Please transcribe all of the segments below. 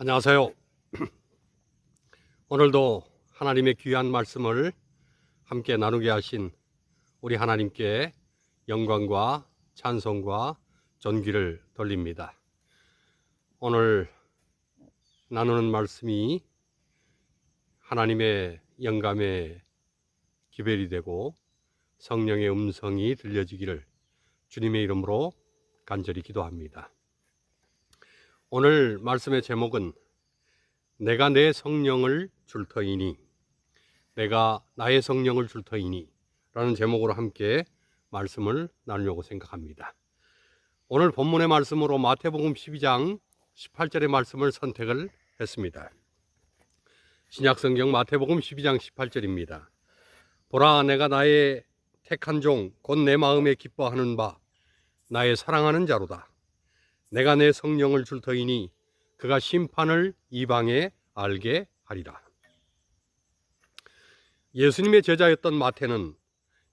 안녕하세요. 오늘도 하나님의 귀한 말씀을 함께 나누게 하신 우리 하나님께 영광과 찬송과 존귀를 돌립니다. 오늘 나누는 말씀이 하나님의 영감의 기별이 되고 성령의 음성이 들려지기를 주님의 이름으로 간절히 기도합니다. 오늘 말씀의 제목은 내가 내 성령을 줄 터이니, 내가 나의 성령을 줄 터이니 라는 제목으로 함께 말씀을 나누려고 생각합니다. 오늘 본문의 말씀으로 마태복음 12장 18절의 말씀을 선택을 했습니다. 신약성경 마태복음 12장 18절입니다. 보라, 내가 나의 택한 종 곧 내 마음에 기뻐하는 바 나의 사랑하는 자로다. 내가 내 성령을 줄 터이니 그가 심판을 이방에 알게 하리라. 예수님의 제자였던 마태는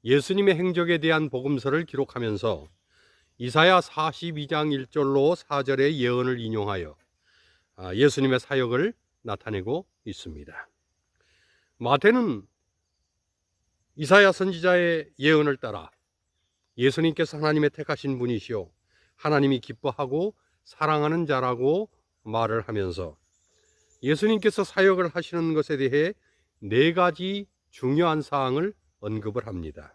예수님의 행적에 대한 복음서를 기록하면서 이사야 42장 1절로 4절의 예언을 인용하여 예수님의 사역을 나타내고 있습니다. 마태는 이사야 선지자의 예언을 따라 예수님께서 하나님의 택하신 분이시오, 하나님이 기뻐하고 사랑하는 자라고 말을 하면서 예수님께서 사역을 하시는 것에 대해 네 가지 중요한 사항을 언급을 합니다.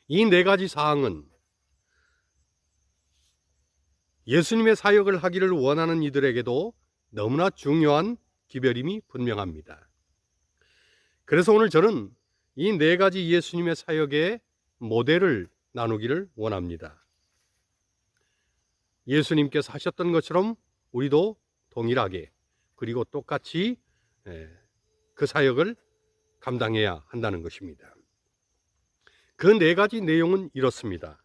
이 네 가지 사항은 예수님의 사역을 하기를 원하는 이들에게도 너무나 중요한 기별임이 분명합니다. 그래서 오늘 저는 이 네 가지 예수님의 사역의 모델을 나누기를 원합니다. 예수님께서 하셨던 것처럼 우리도 동일하게 그리고 똑같이 그 사역을 감당해야 한다는 것입니다. 그 네 가지 내용은 이렇습니다.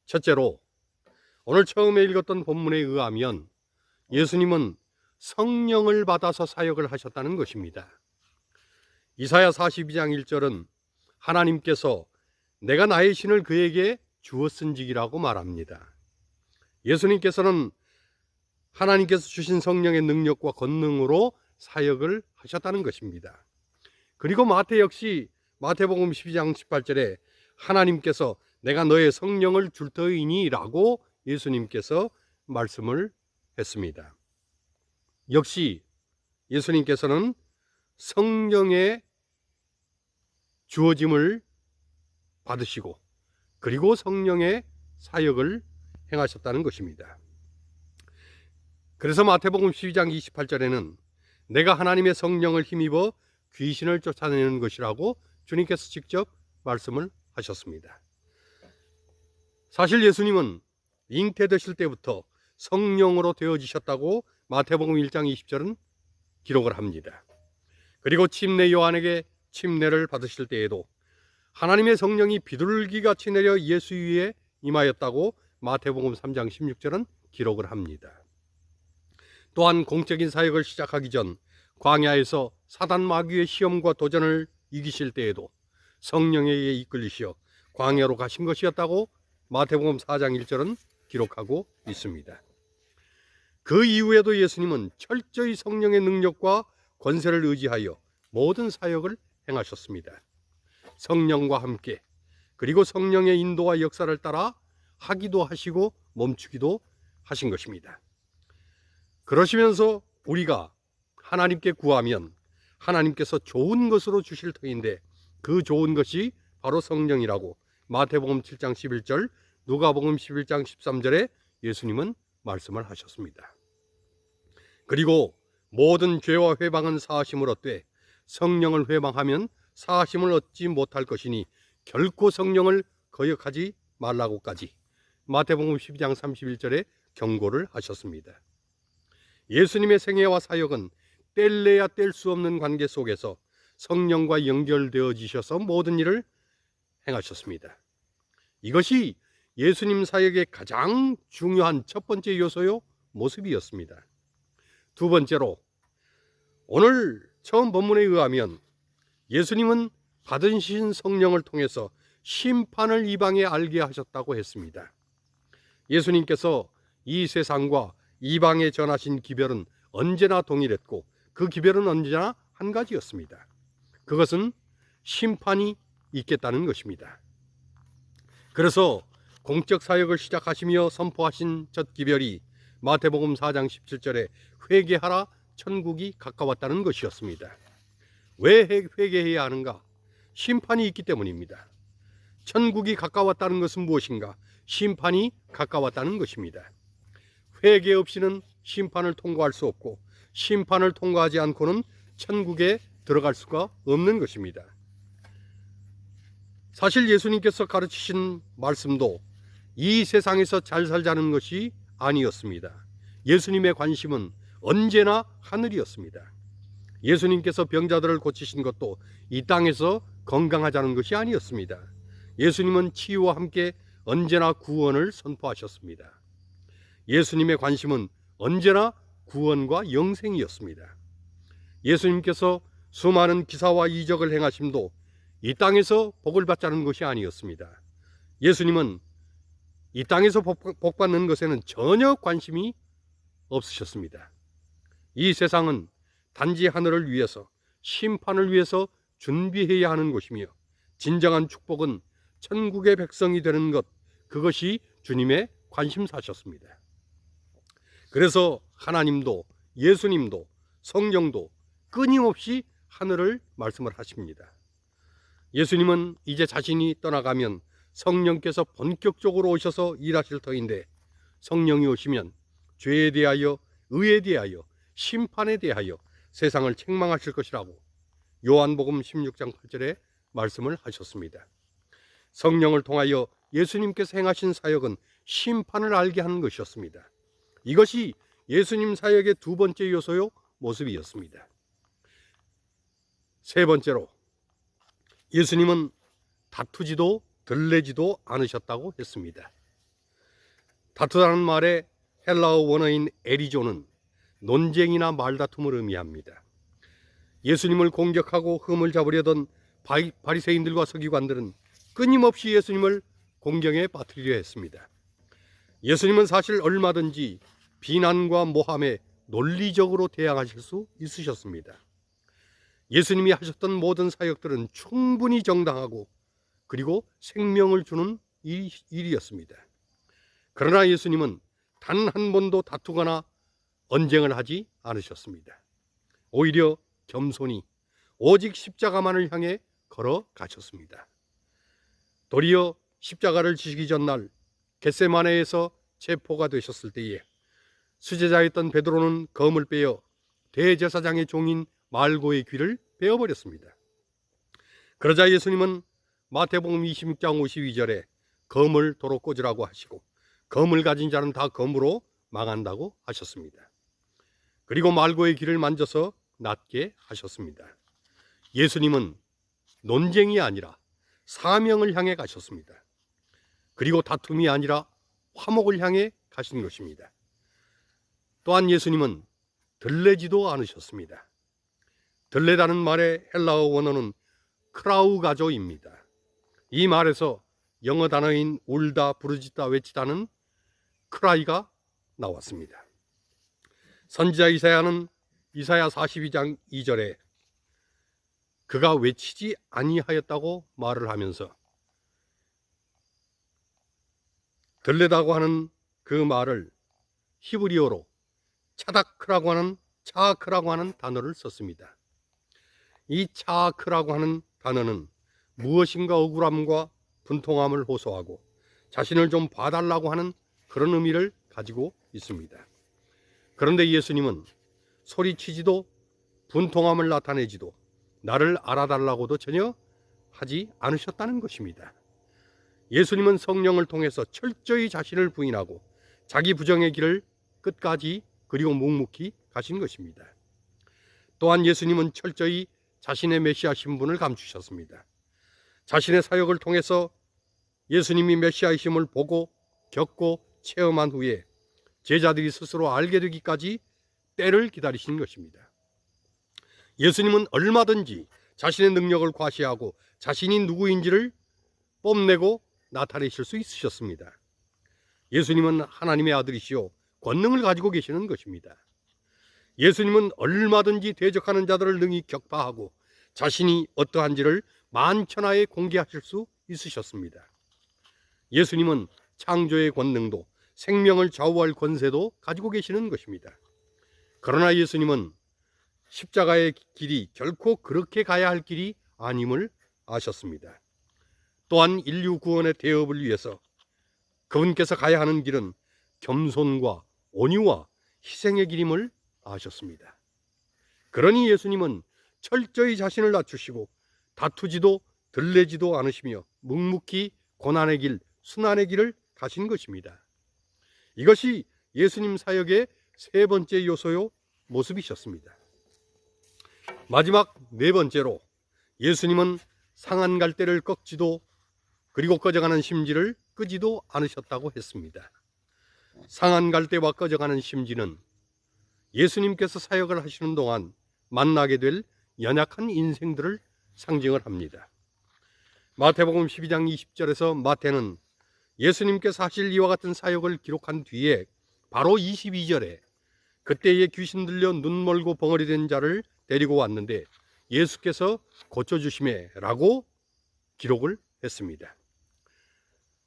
첫째로, 오늘 처음에 읽었던 본문에 의하면 예수님은 성령을 받아서 사역을 하셨다는 것입니다. 이사야 42장 1절은 하나님께서 내가 나의 신을 그에게 주었은지기라고 말합니다. 예수님께서는 하나님께서 주신 성령의 능력과 권능으로 사역을 하셨다는 것입니다. 그리고 마태 역시 마태복음 12장 18절에 하나님께서 내가 너의 성령을 줄 터이니 라고 예수님께서 말씀을 했습니다. 역시 예수님께서는 성령의 주어짐을 받으시고 그리고 성령의 사역을 행하셨다는 것입니다. 그래서 마태복음 12장 28절에는 내가 하나님의 성령을 힘입어 귀신을 쫓아내는 것이라고 주님께서 직접 말씀을 하셨습니다. 사실 예수님은 잉태되실 때부터 성령으로 되어지셨다고 마태복음 1장 20절은 기록을 합니다. 그리고 침례 요한에게 침례를 받으실 때에도 하나님의 성령이 비둘기같이 내려 예수 위에 임하였다고 마태복음 3장 16절은 기록을 합니다. 또한 공적인 사역을 시작하기 전 광야에서 사단 마귀의 시험과 도전을 이기실 때에도 성령에 의해 이끌리시어 광야로 가신 것이었다고 마태복음 4장 1절은 기록하고 있습니다. 그 이후에도 예수님은 철저히 성령의 능력과 권세를 의지하여 모든 사역을 행하셨습니다. 성령과 함께 그리고 성령의 인도와 역사를 따라 하기도 하시고 멈추기도 하신 것입니다. 그러시면서 우리가 하나님께 구하면 하나님께서 좋은 것으로 주실 터인데 그 좋은 것이 바로 성령이라고 마태복음 7장 11절, 누가복음 11장 13절에 예수님은 말씀을 하셨습니다. 그리고 모든 죄와 회방은 사하심을 얻되 성령을 회방하면 사하심을 얻지 못할 것이니 결코 성령을 거역하지 말라고까지 마태복음 12장 31절에 경고를 하셨습니다. 예수님의 생애와 사역은 뗄래야 뗄 수 없는 관계 속에서 성령과 연결되어지셔서 모든 일을 행하셨습니다. 이것이 예수님 사역의 가장 중요한 첫 번째 요소요 모습이었습니다. 두 번째로, 오늘 처음 본문에 의하면 예수님은 받으신 성령을 통해서 심판을 이방에 알게 하셨다고 했습니다. 예수님께서 이 세상과 이방에 전하신 기별은 언제나 동일했고 그 기별은 언제나 한 가지였습니다. 그것은 심판이 있겠다는 것입니다. 그래서 공적 사역을 시작하시며 선포하신 첫 기별이 마태복음 4장 17절에 회개하라 천국이 가까웠다는 것이었습니다. 왜 회개해야 하는가? 심판이 있기 때문입니다. 천국이 가까웠다는 것은 무엇인가? 심판이 가까웠다는 것입니다. 회개 없이는 심판을 통과할 수 없고 심판을 통과하지 않고는 천국에 들어갈 수가 없는 것입니다. 사실 예수님께서 가르치신 말씀도 이 세상에서 잘 살자는 것이 아니었습니다. 예수님의 관심은 언제나 하늘이었습니다. 예수님께서 병자들을 고치신 것도 이 땅에서 건강하자는 것이 아니었습니다. 예수님은 치유와 함께 언제나 구원을 선포하셨습니다. 예수님의 관심은 언제나 구원과 영생이었습니다. 예수님께서 수많은 기사와 이적을 행하심도 이 땅에서 복을 받자는 것이 아니었습니다. 예수님은 이 땅에서 복 받는 것에는 전혀 관심이 없으셨습니다. 이 세상은 단지 하늘을 위해서, 심판을 위해서 준비해야 하는 곳이며 진정한 축복은 천국의 백성이 되는 것, 그것이 주님의 관심사셨습니다. 그래서 하나님도 예수님도 성령도 끊임없이 하늘을 말씀을 하십니다. 예수님은 이제 자신이 떠나가면 성령께서 본격적으로 오셔서 일하실 터인데 성령이 오시면 죄에 대하여, 의에 대하여, 심판에 대하여 세상을 책망하실 것이라고 요한복음 16장 8절에 말씀을 하셨습니다. 성령을 통하여 예수님께서 행하신 사역은 심판을 알게 하는 것이었습니다. 이것이 예수님 사역의 두 번째 요소요 모습이었습니다. 세 번째로 예수님은 다투지도 들레지도 않으셨다고 했습니다. 다투다는 말의 헬라어 원어인 에리조는 논쟁이나 말다툼을 의미합니다. 예수님을 공격하고 흠을 잡으려던 바리새인들과 서기관들은 끊임없이 예수님을 공경에 빠뜨리려 했습니다. 예수님은 사실 얼마든지 비난과 모함에 논리적으로 대항하실 수 있으셨습니다. 예수님이 하셨던 모든 사역들은 충분히 정당하고 그리고 생명을 주는 일이었습니다. 그러나 예수님은 단 한 번도 다투거나 언쟁을 하지 않으셨습니다. 오히려 겸손히 오직 십자가만을 향해 걸어가셨습니다. 도리어 십자가를 지시기 전날 겟세마네에서 체포가 되셨을 때에 수제자였던 베드로는 검을 빼어 대제사장의 종인 말고의 귀를 베어버렸습니다. 그러자 예수님은 마태복음 26장 52절에 검을 도로 꽂으라고 하시고 검을 가진 자는 다 검으로 망한다고 하셨습니다. 그리고 말고의 귀를 만져서 낫게 하셨습니다. 예수님은 논쟁이 아니라 사명을 향해 가셨습니다. 그리고 다툼이 아니라 화목을 향해 가신 것입니다. 또한 예수님은 들레지도 않으셨습니다. 들레다는 말의 헬라어 원어는 크라우가조입니다. 이 말에서 영어 단어인 울다, 부르짖다, 외치다는 크라이가 나왔습니다. 선지자 이사야는 이사야 42장 2절에 그가 외치지 아니하였다고 말을 하면서 들레다고 하는 그 말을 히브리어로 차다크라고 하는 단어를 썼습니다. 이 차크라고 하는 단어는 무엇인가 억울함과 분통함을 호소하고 자신을 좀 봐달라고 하는 그런 의미를 가지고 있습니다. 그런데 예수님은 소리치지도 분통함을 나타내지도 나를 알아달라고도 전혀 하지 않으셨다는 것입니다. 예수님은 성령을 통해서 철저히 자신을 부인하고 자기 부정의 길을 끝까지 그리고 묵묵히 가신 것입니다. 또한 예수님은 철저히 자신의 메시아 신분을 감추셨습니다. 자신의 사역을 통해서 예수님이 메시아이심을 보고 겪고 체험한 후에 제자들이 스스로 알게 되기까지 때를 기다리신 것입니다. 예수님은 얼마든지 자신의 능력을 과시하고 자신이 누구인지를 뽐내고 나타내실 수 예수님은 얼마든지 대적하는 자들을 능히 격파하고 자신이 어떠한지를 만천하에 공개하실 수 있으셨습니다. 예수님은 창조의 권능도 생명을 좌우할 권세도 가지고 계시는 것입니다. 그러나 예수님은 십자가의 길이 결코 그렇게 가야 할 길이 아님을 아셨습니다. 또한 인류 구원의 대업을 위해서 그분께서 가야 하는 길은 겸손과 온유와 희생의 길임을 아셨습니다. 그러니 예수님은 철저히 자신을 낮추시고 다투지도 들레지도 않으시며 묵묵히 고난의 길, 순환의 길을 가신 것입니다. 이것이 예수님 사역의 세 번째 요소요 모습이셨습니다. 마지막 네 번째로 예수님은 상한 갈대를 꺾지도 그리고 꺼져가는 심지를 끄지도 않으셨다고 했습니다. 상한 갈대와 꺼져가는 심지는 예수님께서 사역을 하시는 동안 만나게 될 연약한 인생들을 상징을 합니다. 마태복음 12장 20절에서 마태는 예수님께서 하실 이와 같은 사역을 기록한 뒤에 바로 22절에 그때에 귀신 들려 눈 멀고 벙어리 된 자를 데리고 왔는데 예수께서 고쳐주시매 라고 기록을 했습니다.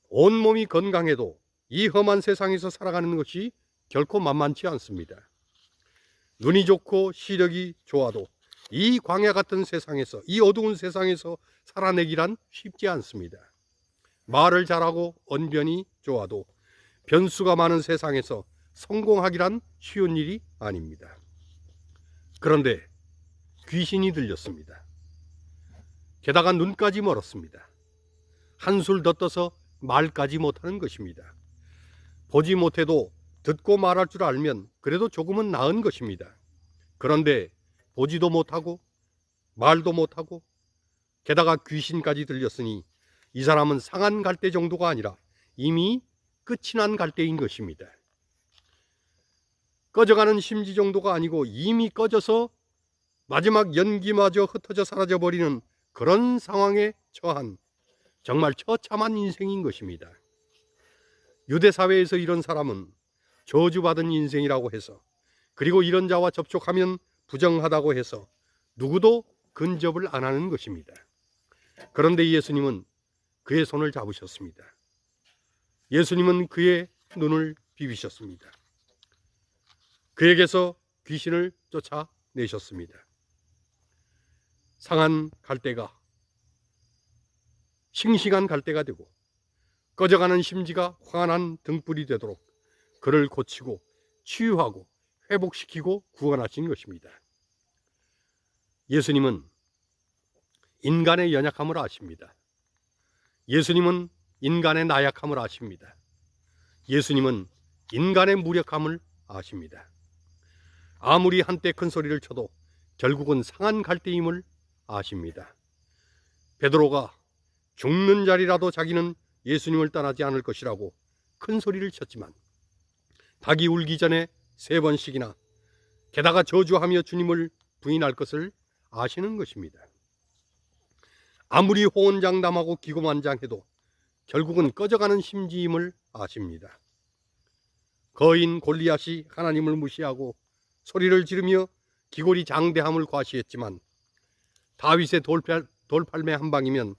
온몸이 건강해도 이 험한 세상에서 살아가는 것이 결코 만만치 않습니다. 눈이 좋고 시력이 좋아도 이 광야 같은 세상에서, 이 어두운 세상에서 살아내기란 쉽지 않습니다. 말을 잘하고 언변이 좋아도 변수가 많은 세상에서 성공하기란 쉬운 일이 아닙니다. 그런데 귀신이 들렸습니다. 게다가 눈까지 멀었습니다. 한술 더 떠서 말까지 못하는 것입니다. 보지 못해도 듣고 말할 줄 알면 그래도 조금은 나은 것입니다. 그런데 보지도 못하고 말도 못하고 게다가 귀신까지 들렸으니 이 사람은 상한 갈대 정도가 아니라 이미 끝이 난 갈대인 것입니다. 꺼져가는 심지 정도가 아니고 이미 꺼져서 마지막 연기마저 흩어져 사라져버리는 그런 상황에 처한 정말 처참한 인생인 것입니다. 유대사회에서 이런 사람은 저주받은 인생이라고 해서, 그리고 이런 자와 접촉하면 부정하다고 해서 누구도 근접을 안 하는 것입니다. 그런데 예수님은 그의 손을 잡으셨습니다. 예수님은 그의 눈을 비비셨습니다. 그에게서 귀신을 쫓아내셨습니다. 상한 갈대가 싱싱한 갈대가 되고 꺼져가는 심지가 환한 등불이 되도록 그를 고치고 치유하고 회복시키고 구원하신 것입니다. 예수님은 인간의 연약함을 아십니다. 예수님은 인간의 나약함을 아십니다. 예수님은 인간의 무력함을 아십니다. 아무리 한때 큰 소리를 쳐도 결국은 상한 갈대임을 아십니다. 베드로가 죽는 자리라도 자기는 예수님을 떠나지 않을 것이라고 큰 소리를 쳤지만 닭이 울기 전에 3번씩이나 게다가 저주하며 주님을 부인할 것을 아시는 것입니다. 아무리 호언장담하고 기고만장해도 결국은 꺼져가는 심지임을 아십니다. 거인 골리앗이 하나님을 무시하고 소리를 지르며 기골이 장대함을 과시했지만 다윗의 돌팔매 한 방이면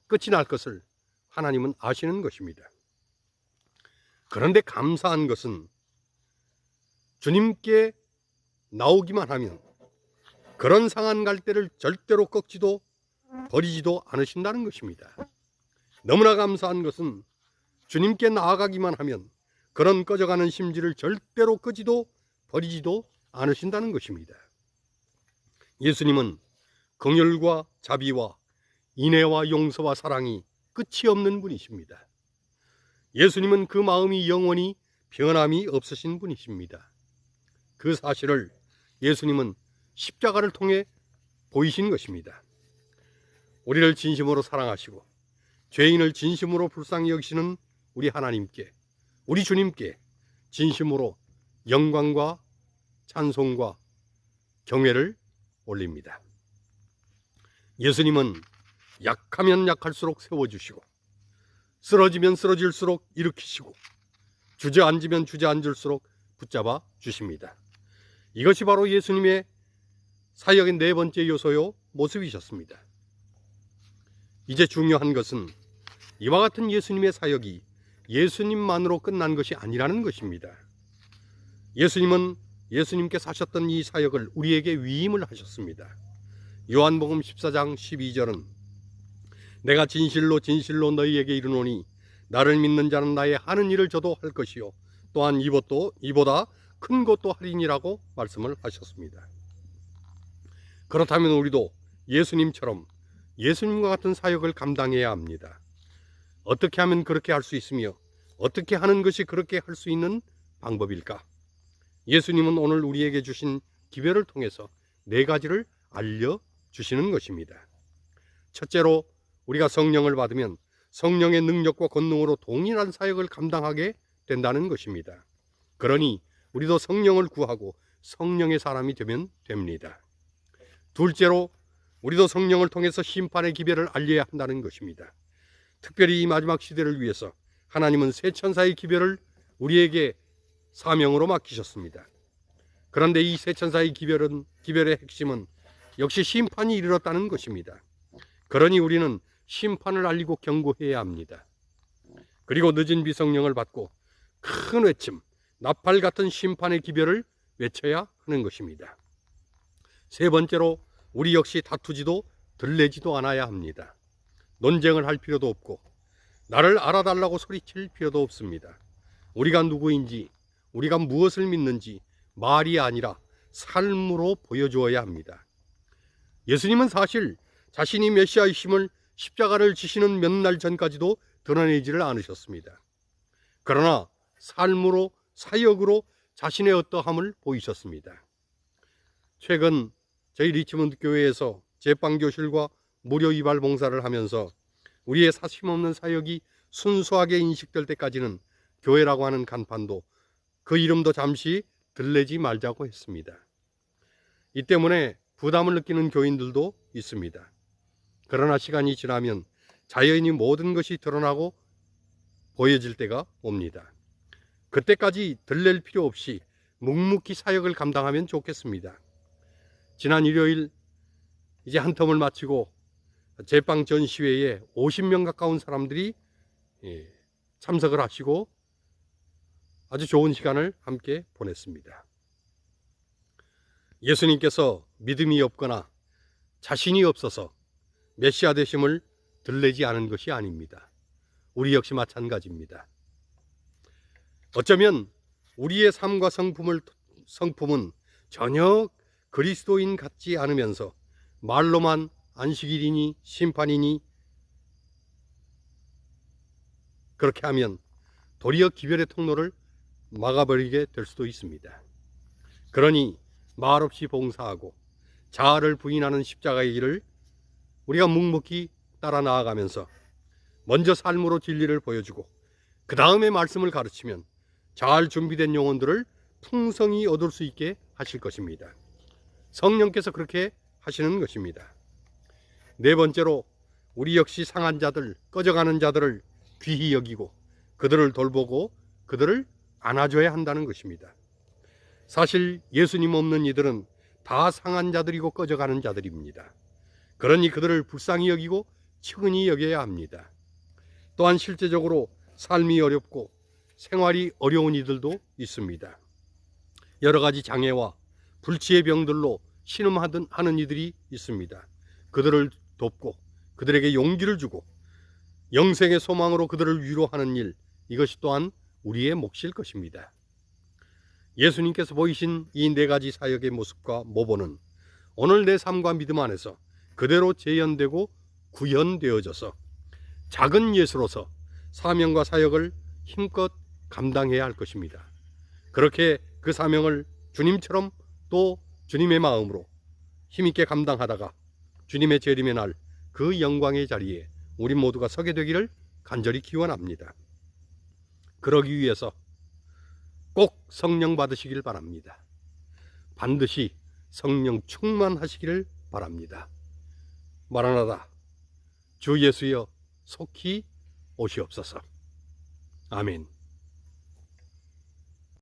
끝이 날 것을 하나님은 아시는 것입니다. 그런데 감사한 것은 주님께 나오기만 하면 그런 상한 갈대를 절대로 꺾지도 버리지도 않으신다는 것입니다. 너무나 감사한 것은 주님께 나아가기만 하면 그런 꺼져가는 심지를 절대로 끄지도 버리지도 않으신다는 것입니다. 예수님은 긍휼과 자비와 인애와 용서와 사랑이 끝이 없는 분이십니다. 예수님은 그 마음이 영원히 변함이 없으신 분이십니다. 그 사실을 예수님은 십자가를 통해 보이신 것입니다. 우리를 진심으로 사랑하시고 죄인을 진심으로 불쌍히 여기시는 우리 하나님께, 우리 주님께 진심으로 영광과 찬송과 경외를 올립니다. 예수님은 약하면 약할수록 세워주시고 쓰러지면 쓰러질수록 일으키시고 주저앉으면 주저앉을수록 붙잡아 주십니다. 이것이 바로 예수님의 사역의 네 번째 요소요 모습이셨습니다. 이제 중요한 것은 이와 같은 예수님의 사역이 예수님만으로 끝난 것이 아니라는 것입니다. 예수님은 예수님께서 하셨던 이 사역을 우리에게 위임을 하셨습니다. 요한복음 14장 12절은 내가 진실로 진실로 너희에게 이르노니 나를 믿는 자는 나의 하는 일을 저도 할 것이요 또한 이보다 큰 것도 하리니라고 말씀을 하셨습니다. 그렇다면 우리도 예수님처럼 예수님과 같은 사역을 감당해야 합니다. 어떻게 하면 그렇게 할 수 있으며 어떻게 하는 것이 그렇게 할 수 있는 방법일까? 예수님은 오늘 우리에게 주신 기별을 통해서 네 가지를 알려주시는 것입니다. 첫째로 우리가 성령을 받으면 성령의 능력과 권능으로 동일한 사역을 감당하게 된다는 것입니다. 그러니 우리도 성령을 구하고 성령의 사람이 되면 됩니다. 둘째로 우리도 성령을 통해서 심판의 기별을 알려야 한다는 것입니다. 특별히 이 마지막 시대를 위해서 하나님은 새 천사의 기별을 우리에게 사명으로 맡기셨습니다. 그런데 이 새 천사의 기별의 핵심은 역시 심판이 이르렀다는 것입니다. 그러니 우리는 심판을 알리고 경고해야 합니다. 그리고 늦은 비성령을 받고 큰 외침, 나팔 같은 심판의 기별을 외쳐야 하는 것입니다. 세 번째로 우리 역시 다투지도 들레지도 않아야 합니다. 논쟁을 할 필요도 없고 나를 알아달라고 소리칠 필요도 없습니다. 우리가 누구인지, 우리가 무엇을 믿는지 말이 아니라 삶으로 보여주어야 합니다. 예수님은 사실 자신이 메시아이심을 십자가를 지시는 몇 날 전까지도 드러내지를 않으셨습니다. 그러나 삶으로, 사역으로 자신의 어떠함을 보이셨습니다. 최근 저희 리치몬드 교회에서 제빵교실과 무료 이발 봉사를 하면서 우리의 사심없는 사역이 순수하게 인식될 때까지는 교회라고 하는 간판도 그 이름도 잠시 들레지 말자고 했습니다. 이 때문에 부담을 느끼는 교인들도 있습니다. 그러나 시간이 지나면 자연히 모든 것이 드러나고 보여질 때가 옵니다. 그때까지 들렐 필요 없이 묵묵히 사역을 감당하면 좋겠습니다. 지난 일요일 이제 한 텀을 마치고 제빵 전시회에 50명 가까운 사람들이 참석을 하시고 아주 좋은 시간을 함께 보냈습니다. 예수님께서 믿음이 없거나 자신이 없어서 메시아 되심을 들레지 않은 것이 아닙니다. 우리 역시 마찬가지입니다. 어쩌면 우리의 삶과 성품은 전혀 그리스도인 같지 않으면서 말로만 안식일이니 심판이니 그렇게 하면 도리어 기별의 통로를 막아버리게 될 수도 있습니다. 그러니 말없이 봉사하고 자아를 부인하는 십자가의 길을 우리가 묵묵히 따라 나아가면서 먼저 삶으로 진리를 보여주고 그 다음에 말씀을 가르치면 잘 준비된 영혼들을 풍성히 얻을 수 있게 하실 것입니다. 성령께서 그렇게 하시는 것입니다. 네 번째로 우리 역시 상한 자들, 꺼져가는 자들을 귀히 여기고 그들을 돌보고 그들을 안아줘야 한다는 것입니다. 사실 예수님 없는 이들은 다 상한 자들이고 꺼져가는 자들입니다. 그러니 그들을 불쌍히 여기고 측은히 여겨야 합니다. 또한 실제적으로 삶이 어렵고 생활이 어려운 이들도 있습니다. 여러 가지 장애와 불치의 병들로 신음하는 이들이 있습니다. 그들을 돕고 그들에게 용기를 주고 영생의 소망으로 그들을 위로하는 일, 이것이 또한 우리의 몫일 것입니다. 예수님께서 보이신 이 네 가지 사역의 모습과 모본은 오늘 내 삶과 믿음 안에서 그대로 재현되고 구현되어져서 작은 예수로서 사명과 사역을 힘껏 감당해야 할 것입니다. 그렇게 그 사명을 주님처럼 또 주님의 마음으로 힘있게 감당하다가 주님의 재림의 날 그 영광의 자리에 우리 모두가 서게 되기를 간절히 기원합니다. 그러기 위해서 꼭 성령 받으시길 바랍니다. 반드시 성령 충만하시기를 바랍니다. 마라나다, 주 예수여 속히 오시옵소서. 아멘.